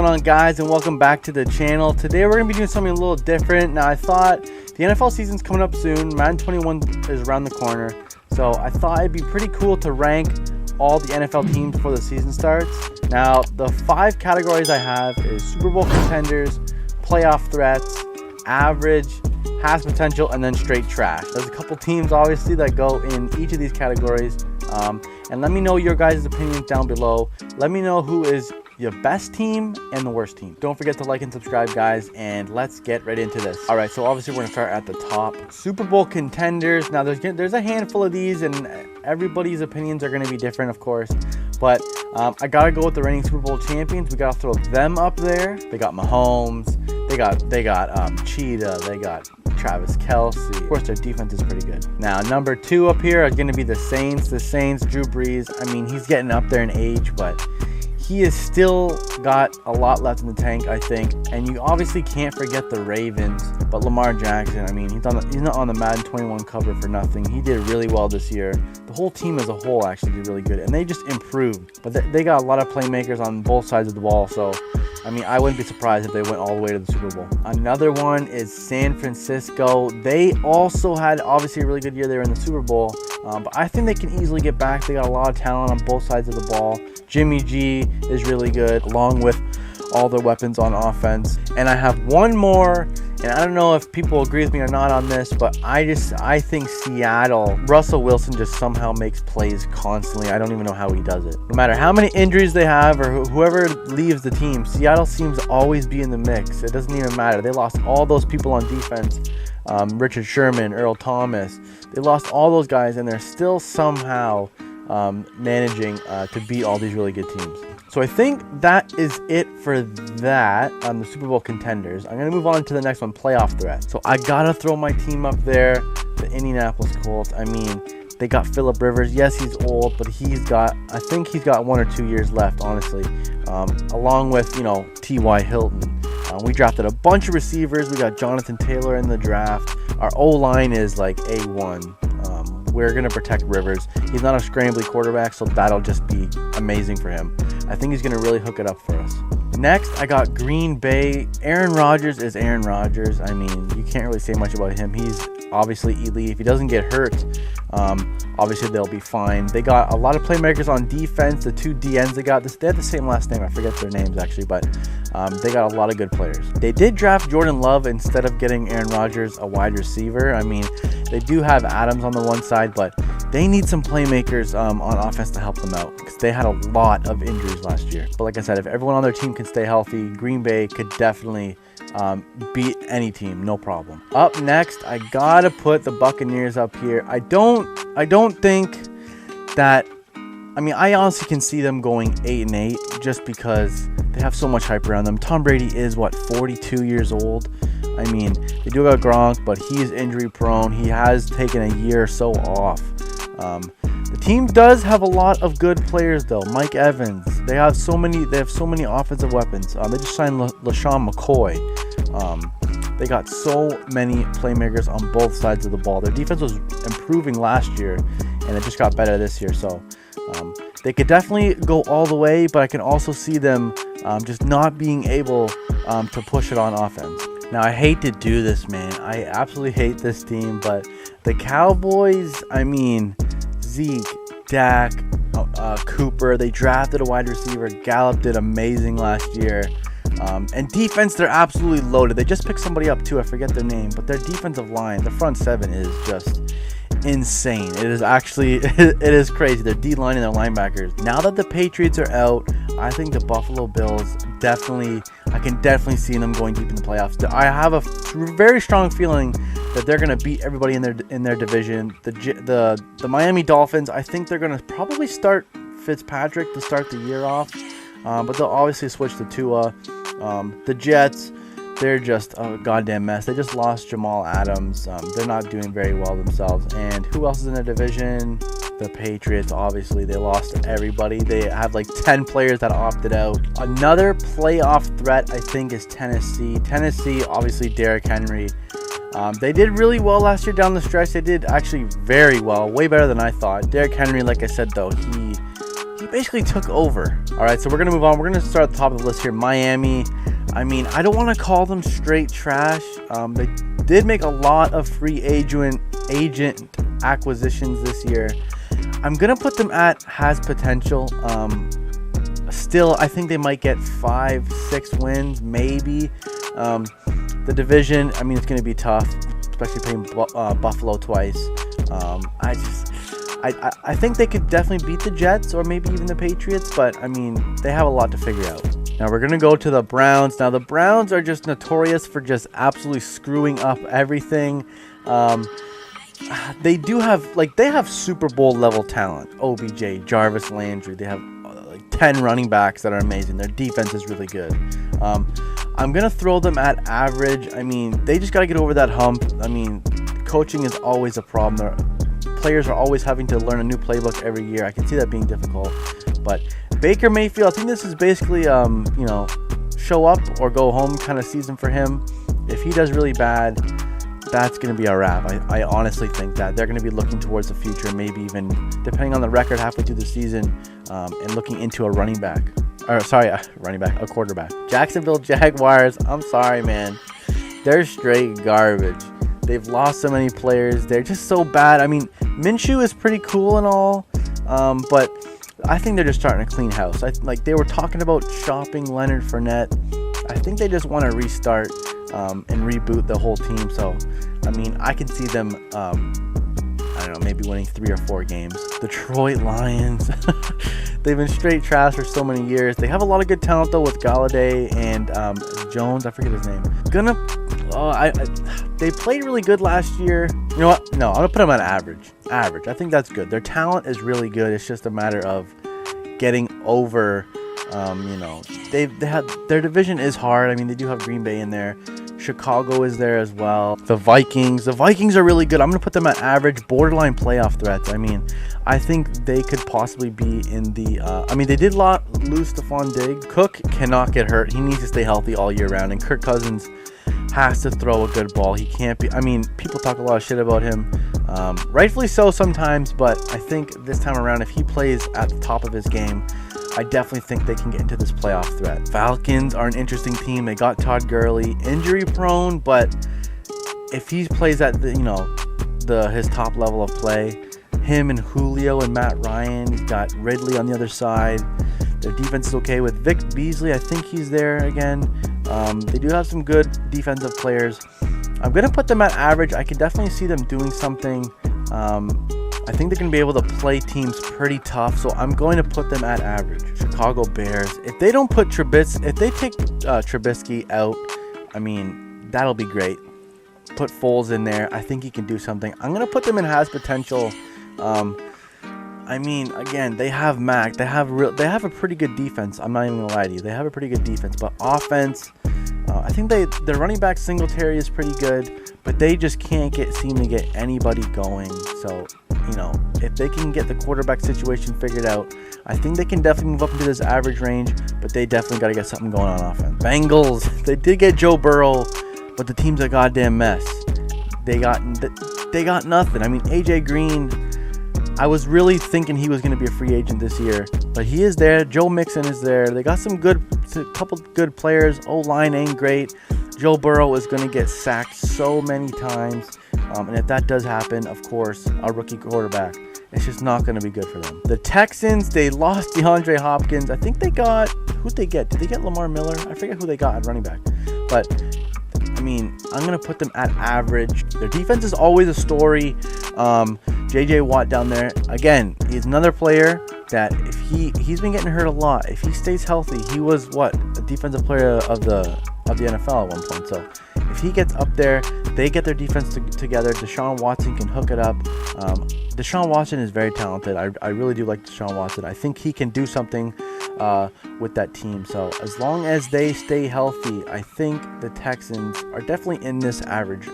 going on, guys, and welcome back to the channel. Today we're going to be doing something a little different. Now, I thought the NFL season's coming up soon. Madden 21 is around the corner, so I thought it'd be pretty cool to rank all the NFL teams before the season starts. Now, the 5 categories I have is Super Bowl contenders, playoff threats, average, has potential, and then straight trash. There's a couple teams obviously that go in each of these categories, and let me know your guys' opinions down below. Let me know who is your best team and the worst team. Don't forget to like and subscribe, guys, and let's get right into this. All right, so obviously we're gonna start at the top. Super Bowl contenders. Now there's a handful of these, and everybody's opinions are gonna be different, of course, but I gotta go with the reigning Super Bowl champions. We gotta throw them up there. They got Mahomes, they got Cheetah, they got Travis Kelce. Of course, their defense is pretty good. Now, number 2 up here are going to be the Saints. The Saints, Drew Brees. I mean, he's getting up there in age, but he has still got a lot left in the tank, I think. And you obviously can't forget the Ravens, but Lamar Jackson, I mean, he's not on the Madden 21 cover for nothing. He did really well this year. The whole team as a whole actually did really good, and they just improved. But they got a lot of playmakers on both sides of the ball, so I mean, I wouldn't be surprised if they went all the way to the Super Bowl. Another one is San Francisco. They also had obviously a really good year. They were in the Super Bowl, but I think they can easily get back. They got a lot of talent on both sides of the ball. Jimmy G is really good, along with all their weapons on offense. And I have one more, and I don't know if people agree with me or not on this, but I think Seattle, Russell Wilson just somehow makes plays constantly. I don't even know how he does it. No matter how many injuries they have or whoever leaves the team, Seattle seems to always be in the mix. It doesn't even matter. They lost all those people on defense. Richard Sherman, Earl Thomas. They lost all those guys, and they're still somehow managing to beat all these really good teams. So I think that is it for that on the Super Bowl contenders. I'm going to move on to the next one, playoff threat. So I got to throw my team up there, the Indianapolis Colts. I mean, they got Phillip Rivers. Yes, he's old, but I think he's got 1 or 2 years left, honestly, along with, T.Y. Hilton. We drafted a bunch of receivers. We got Jonathan Taylor in the draft. Our O-line is like A1. We're going to protect Rivers. He's not a scrambly quarterback, so that'll just be amazing for him. I think he's going to really hook it up for us. Next, I got Green Bay. Aaron Rodgers is Aaron Rodgers. I mean, you can't really say much about him. He's obviously elite. If he doesn't get hurt, obviously they'll be fine. They got a lot of playmakers on defense. The 2 DNs they have the same last name. I forget their names actually, but they got a lot of good players. They did draft Jordan Love instead of getting Aaron Rodgers a wide receiver. I mean, they do have Adams on the one side, but they need some playmakers on offense to help them out because they had a lot of injuries last year. But like I said, if everyone on their team can stay healthy, Green Bay could definitely beat any team, no problem. Up next, I gotta put the Buccaneers up here. I don't think that. I mean, I honestly can see them going 8-8 just because they have so much hype around them. Tom Brady is 42 years old. I mean, they do got Gronk, but he is injury prone. He has taken a year or so off. The team does have a lot of good players though. Mike Evans. They have so many offensive weapons. They just signed LaShawn McCoy. They got so many playmakers on both sides of the ball. Their defense was improving last year, and it just got better this year. So they could definitely go all the way, but I can also see them just not being able to push it on offense. Now, I hate to do this, man. I absolutely hate this team, but the Cowboys, I mean, Zeke, Dak, Cooper, they drafted a wide receiver. Gallup did amazing last year. And defense, they're absolutely loaded. They just picked somebody up too. I forget their name, but their defensive line, the front 7 is just insane. It is actually, it is crazy. Their D-line and their linebackers. Now that the Patriots are out, I think the Buffalo Bills I can definitely see them going deep in the playoffs. I have a very strong feeling that they're going to beat everybody in their division. The Miami Dolphins, I think they're going to probably start Fitzpatrick to start the year off, but they'll obviously switch to Tua. The Jets, they're just a goddamn mess. They just lost Jamal Adams. They're not doing very well themselves. And who else is in their division? The Patriots, obviously, they lost everybody. They have like 10 players that opted out. Another playoff threat, I think, is Tennessee. Tennessee, obviously, Derrick Henry. They did really well last year down the stretch. They did actually very well, way better than I thought. Derrick Henry, like I said, though, he basically took over. All right, so we're gonna move on. We're gonna start at the top of the list here. Miami. I mean, I don't want to call them straight trash. They did make a lot of free agent acquisitions this year. I'm gonna put them at has potential. Still, I think they might get 5-6 wins, maybe. The division, I mean, it's gonna be tough, especially playing Buffalo twice. I think they could definitely beat the Jets or maybe even the Patriots, but I mean, they have a lot to figure out. Now we're gonna go to the Browns. Now the Browns are just notorious for just absolutely screwing up everything. They do have, like, they have Super Bowl level talent. OBJ, Jarvis Landry. They have like 10 running backs that are amazing. Their defense is really good. I'm gonna throw them at average. I mean, they just gotta get over that hump. I mean, coaching is always a problem. Players are always having to learn a new playbook every year. I can see that being difficult. But Baker Mayfield, I think this is basically, you know, show up or go home kind of season for him. If he does really bad, that's going to be a wrap. I honestly think that they're going to be looking towards the future, maybe even, depending on the record halfway through the season, and looking into a running back. Or, sorry, a quarterback. Jacksonville Jaguars, I'm sorry, man. They're straight garbage. They've lost so many players. They're just so bad. I mean, Minshew is pretty cool and all, but I think they're just starting to clean house. Like, they were talking about shopping Leonard Fournette. I think they just want to restart and reboot the whole team. So, I mean, I can see them, I don't know, maybe winning 3 or 4 games. Detroit Lions. They've been straight trash for so many years. They have a lot of good talent, though, with Galladay and Jones. I forget his name. They played really good last year. You know what? No, I'm going to put them at average. Average. I think that's good. Their talent is really good. It's just a matter of getting over, you know, their division is hard. I mean, they do have Green Bay in there. Chicago is there as well. The Vikings are really good. I'm going to put them at average, borderline playoff threats. I mean, I think they could possibly be in the, I mean, they did lose Stephon Diggs. Cook cannot get hurt. He needs to stay healthy all year round. And Kirk Cousins has to throw a good ball. He can't be, I mean, people talk a lot of shit about him. Rightfully so sometimes, but I think this time around, if he plays at the top of his game, I definitely think they can get into this playoff threat. Falcons are an interesting team. They got Todd Gurley, injury prone, but if he plays at the, you know, his top level of play, him and Julio and Matt Ryan, he's got Ridley on the other side. Their defense is okay with Vic Beasley. I think he's there again. They do have some good defensive players. I'm going to put them at average. I can definitely see them doing something. I think they're going to be able to play teams pretty tough, so I'm going to put them at average. Chicago Bears. If they don't put if they take Trubisky out, I mean, that'll be great. Put Foles in there. I think he can do something. I'm going to put them in has potential. I mean, again, they have Mac. They have a pretty good defense. I'm not even going to lie to you. They have a pretty good defense, but offense, I think their running back Singletary is pretty good, but they just can't seem to get anybody going. So, you know, if they can get the quarterback situation figured out, I think they can definitely move up into this average range, but they definitely got to get something going on offense. Bengals, they did get Joe Burrow, but the team's a goddamn mess. They got nothing. I mean, AJ Green, I was really thinking he was going to be a free agent this year, but he is there. Joe Mixon is there. They got a couple good players. O-line ain't great. Joe Burrow is going to get sacked so many times, and if that does happen, of course, a rookie quarterback, it's just not going to be good for them. The Texans, they lost DeAndre Hopkins. I think who'd they get? Did they get Lamar Miller? I forget who they got at running back, but I mean, I'm going to put them at average. Their defense is always a story. J.J. Watt down there, again, he's another player that if he's been getting hurt a lot. If he stays healthy, he was a defensive player of the NFL at one point. So if he gets up there, they get their defense together. Deshaun Watson can hook it up. Deshaun Watson is very talented. I really do like Deshaun Watson. I think he can do something with that team. So as long as they stay healthy, I think the Texans are definitely in this average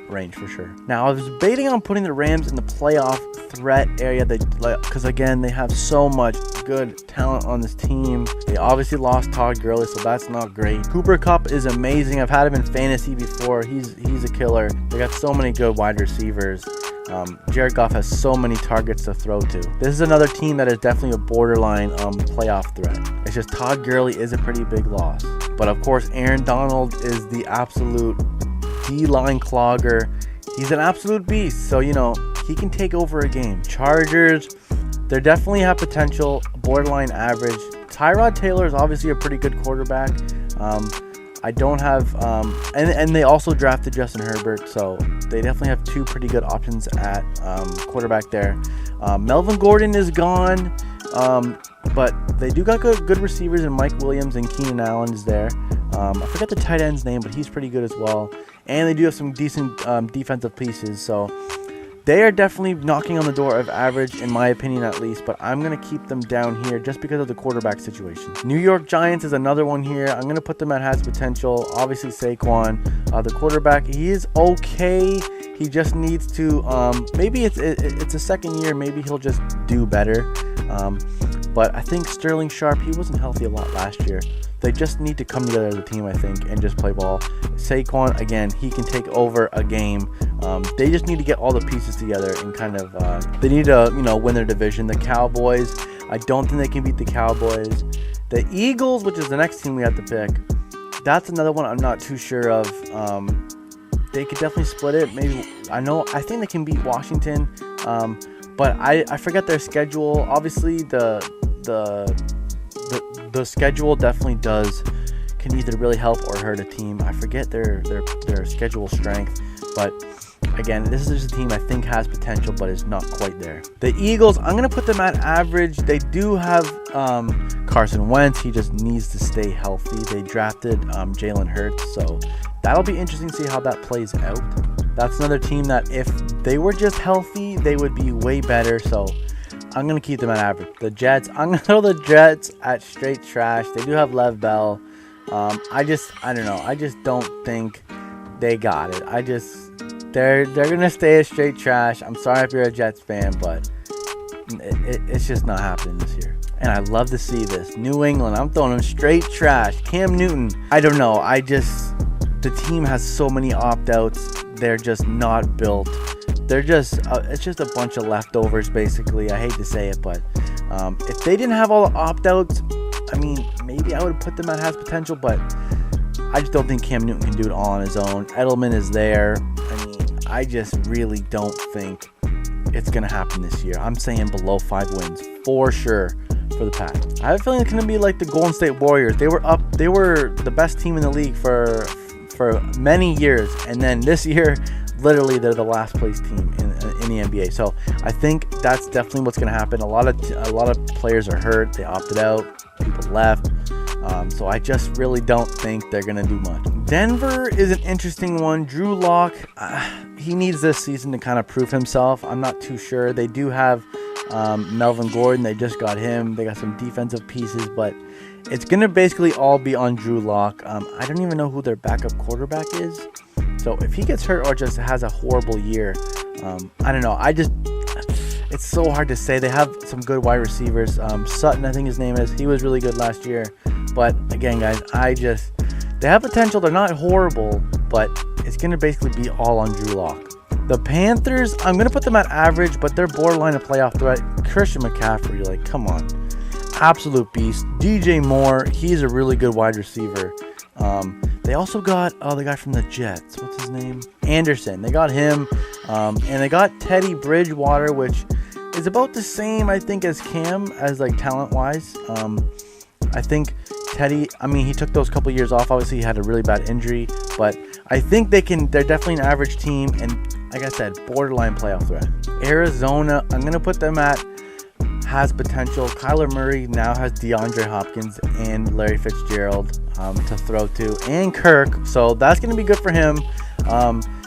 range for sure. Now, I was debating on putting the Rams in the playoff threat area because, again, they have so much good talent on this team. They obviously lost Todd Gurley, so that's not great. Cooper Kupp is amazing. I've had him in fantasy before. He's a killer. They got so many good wide receivers. Jared Goff has so many targets to throw to. This is another team that is definitely a borderline playoff threat. It's just Todd Gurley is a pretty big loss. But of course, Aaron Donald is the absolute D-line clogger. He's an absolute beast. So, you know, he can take over a game. Chargers, they definitely have potential, borderline average. Tyrod Taylor is obviously a pretty good quarterback. I don't have, and they also drafted Justin Herbert, so they definitely have two pretty good options at quarterback there. Melvin Gordon is gone, but they do got good receivers in Mike Williams, and Keenan Allen is there. I forget the tight end's name, but he's pretty good as well. And they do have some decent defensive pieces, so they are definitely knocking on the door of average, in my opinion at least, but I'm going to keep them down here just because of the quarterback situation. New York Giants is another one here. I'm going to put them at has potential. Obviously, Saquon, the quarterback, he is okay. He just needs to, maybe it's a second year. Maybe he'll just do better. But I think Sterling Sharp, he wasn't healthy a lot last year. They just need to come together as a team, I think, and just play ball. Saquon, again, he can take over a game. They just need to get all the pieces together and kind of, they need to, you know, win their division. The Cowboys, I don't think they can beat the Cowboys. The Eagles, which is the next team we have to pick, that's another one I'm not too sure of. They could definitely split it. Maybe, I think they can beat Washington, but I forget their schedule. Obviously, the schedule definitely can either really help or hurt a team. I forget their schedule strength, but again, this is just a team I think has potential, but is not quite there. The Eagles, I'm going to put them at average. They do have Carson Wentz. He just needs to stay healthy. They drafted Jalen Hurts, so that'll be interesting to see how that plays out. That's another team that if they were just healthy, they would be way better, so I'm going to keep them at average. The Jets, I'm going to throw the Jets at straight trash. They do have Lev Bell. I don't know. I just don't think they got it. They're going to stay at straight trash. I'm sorry if you're a Jets fan, but it's just not happening this year. And I love to see this. New England, I'm throwing them straight trash. Cam Newton, I don't know. The team has so many opt-outs. They're just not built. They're just, it's just a bunch of leftovers, basically. I hate to say it, but if they didn't have all the opt-outs, I mean, maybe I would put them at has potential, but I just don't think Cam Newton can do it all on his own. Edelman is there. I mean, I just really don't think it's going to happen this year. I'm saying below 5 wins for sure for the Pack. I have a feeling it's going to be like the Golden State Warriors. They were the best team in the league for many years, and then this year, literally, they're the last place team in the NBA. So I think that's definitely what's going to happen. A lot of players are hurt. They opted out. People left. So I just really don't think they're going to do much. Denver is an interesting one. Drew Lock, he needs this season to kind of prove himself. I'm not too sure. They do have Melvin Gordon. They just got him. They got some defensive pieces, but it's going to basically all be on Drew Lock. I don't even know who their backup quarterback is. So if he gets hurt or just has a horrible year, I don't know. It's so hard to say. They have some good wide receivers. Sutton, I think his name is. He was really good last year. But again, guys, they have potential. They're not horrible, but it's going to basically be all on Drew Lock. The Panthers, I'm going to put them at average, but they're borderline a playoff threat. Christian McCaffrey, like, come on. Absolute beast. DJ Moore, he's a really good wide receiver. They also got the guy from the Jets. What's his name? Anderson. They got him. And they got Teddy Bridgewater, which is about the same, I think, as Cam, as like talent-wise. I think Teddy, I mean, he took those couple years off. Obviously, he had a really bad injury. But I think they're definitely an average team. And like I said, borderline playoff threat. Arizona, I'm going to put them at has potential. Kyler Murray now has DeAndre Hopkins and Larry Fitzgerald to throw to, and Kirk, so that's going to be good for him.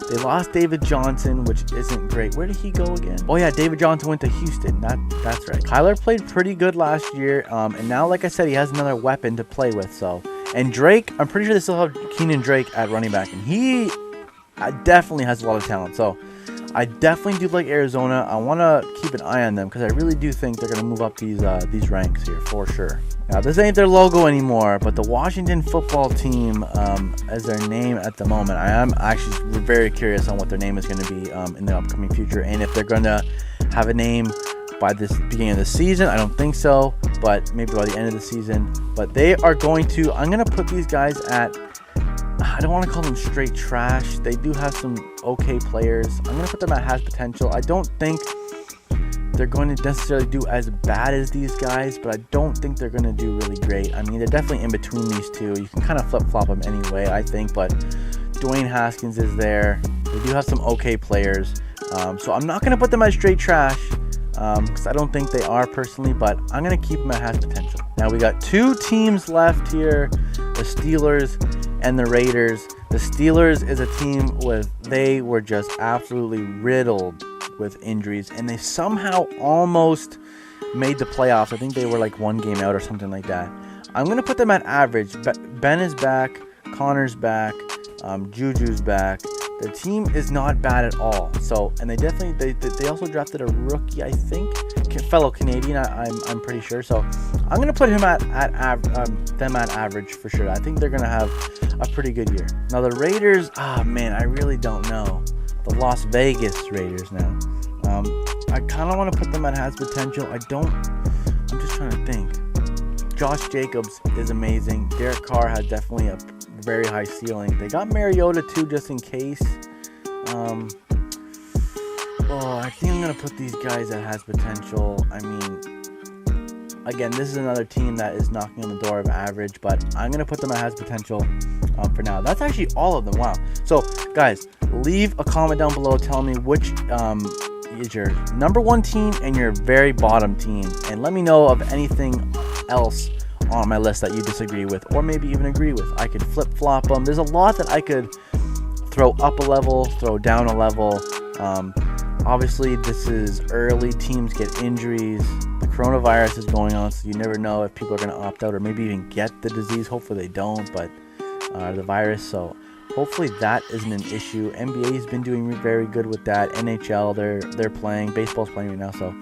They lost David Johnson, which isn't great. Where did he go again? Oh yeah, David Johnson went to Houston. That's right. Kyler played pretty good last year, and now, like I said, he has another weapon to play with. So, and Drake, I'm pretty sure they still have Keenan Drake at running back, and he definitely has a lot of talent. So I definitely do like Arizona. I want to keep an eye on them because I really do think they're going to move up these ranks here for sure. Now, this ain't their logo anymore, but the Washington football team as their name at the moment. I am actually very curious on what their name is going to be in the upcoming future, and if they're going to have a name by this beginning of the season. I don't think so, but maybe by the end of the season. But they are going to, I'm going to put these guys at, I don't want to call them straight trash. They do have some okay players. I'm going to put them at has potential. I don't think they're going to necessarily do as bad as these guys, but I don't think they're going to do really great. I mean, they're definitely in between these two. You can kind of flip-flop them anyway, I think, but Dwayne Haskins is there. They do have some okay players. So I'm not going to put them as straight trash because I don't think they are personally, but I'm going to keep them at has potential. Now we got two teams left here, the Steelers and the Raiders. The Steelers is a team with, they were just absolutely riddled with injuries, and they somehow almost made the playoffs. I think they were like one game out or something like that. I'm going to put them at average. Ben is back, Connor's back, Juju's back. The team is not bad at all. So, and they definitely, they also drafted a rookie, I think, fellow Canadian, I'm pretty sure. So I'm going to put him them at average for sure. I think they're going to have a pretty good year. Now the Raiders, man, I really don't know. The Las Vegas Raiders now. I kind of want to put them at has potential. I'm just trying to think. Josh Jacobs is amazing. Derek Carr has definitely a very high ceiling. They got Mariota too, just in case. I think I'm going to put these guys at has potential. I mean, again, this is another team that is knocking on the door of average, but I'm going to put them at has potential for now. That's actually all of them. Wow. So, guys, leave a comment down below telling me which is your number one team and your very bottom team, and let me know of anything else on my list that you disagree with, or maybe even agree with. I could flip-flop them. There's a lot that I could throw up a level, throw down a level. Obviously, this is early. Teams get injuries. The coronavirus is going on, so you never know if people are going to opt out or maybe even get the disease. Hopefully they don't, but the virus. So hopefully that isn't an issue. NBA's been doing very good with that. NHL, they're playing. Baseball's playing right now, so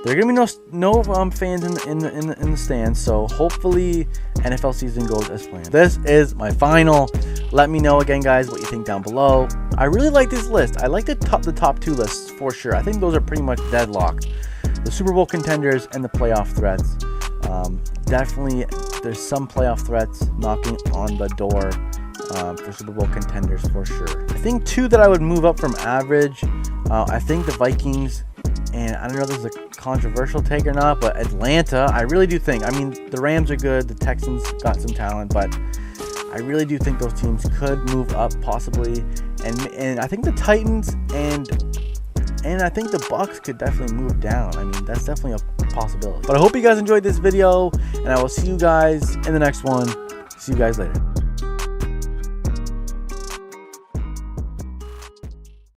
there are gonna be no fans in the stands. So hopefully NFL season goes as planned. This is my final. Let me know again, guys, what you think down below. I really like this list. I like the top two lists for sure. I think those are pretty much deadlocked. The Super Bowl contenders and the playoff threats. Definitely, there's some playoff threats knocking on the door for Super Bowl contenders for sure. I think two that I would move up from average. I think the Vikings. And I don't know if this is a controversial take or not, but Atlanta, I really do think. I mean, the Rams are good. The Texans got some talent, but I really do think those teams could move up possibly. And I think the Titans and I think the Bucks could definitely move down. I mean, that's definitely a possibility. But I hope you guys enjoyed this video, and I will see you guys in the next one. See you guys later.